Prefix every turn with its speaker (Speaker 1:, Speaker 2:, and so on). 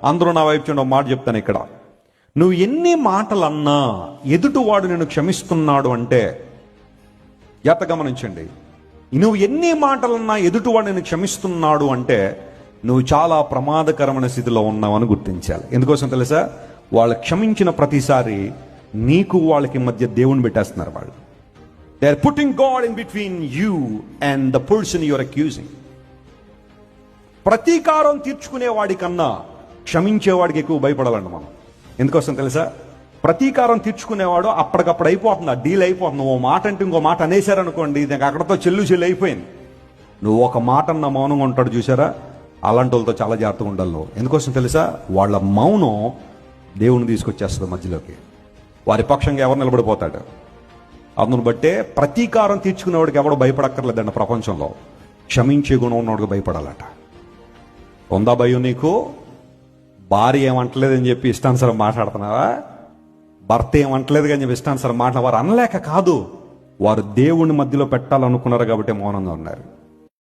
Speaker 1: అందరూ నా వైపు చూడండి, ఒక మాట చెప్తాను ఇక్కడ. నువ్వు ఎన్ని మాటలన్నా ఎదుటివాడు నిన్ను క్షమిస్తున్నాడు అంటే, జాగ్రత్త గమనించండి, నువ్వు ఎన్ని మాటలన్నా ఎదుటివాడు నిన్ను క్షమిస్తున్నాడు అంటే నువ్వు చాలా ప్రమాదకరమైన స్థితిలో ఉన్నావని గుర్తించాలి. ఎందుకోసం తెలుసా? వాళ్ళు క్షమించిన ప్రతిసారి నీకు వాళ్ళకి మధ్య దేవుని పెట్టేస్తున్నారు. వాళ్ళు they are putting god in between you and the person you are accusing. ప్రతీకారం తీర్చుకునే వాడికన్నా క్షమించేవాడికి ఎక్కువ భయపడాలండి మనం. ఎందుకోసం తెలుసా? ప్రతీకారం తీర్చుకునేవాడు అప్పటికప్పుడు అయిపోతుంది, ఆ డీల్ అయిపోతుంది. ఓ మాట అంటే ఇంకో మాట అనేసారనుకోండి, నాకు అక్కడతో చెల్లు అయిపోయింది. నువ్వు ఒక మాట అన్న మౌనంగా ఉంటాడు చూసారా, అలాంటి వాళ్ళతో చాలా జాగ్రత్తగా ఉండాలి నువ్వు. ఎందుకోసం తెలుసా? వాళ్ళ మౌనం దేవుని తీసుకొచ్చేస్తుంది మధ్యలోకి. వారి పక్షంగా ఎవరు నిలబడిపోతాడు. అందును బట్టే ప్రతీకారం తీర్చుకునేవాడికి ఎవడు భయపడక్కర్లేదండి ప్రపంచంలో. క్షమించే గుణం ఉన్నవాడికి భయపడాలట. ఉందా భయం నీకు? భార్య ఏమంటలేదని చెప్పి ఇష్టానుసారం మాట్లాడుతున్నావా? భర్త ఏమంటలేదు అని చెప్పి ఇష్టానుసారం మాట్లాడ. వారు అనలేక కాదు, వారు దేవుని మధ్యలో పెట్టాలనుకున్నారు కాబట్టి మౌనంగా ఉన్నారు.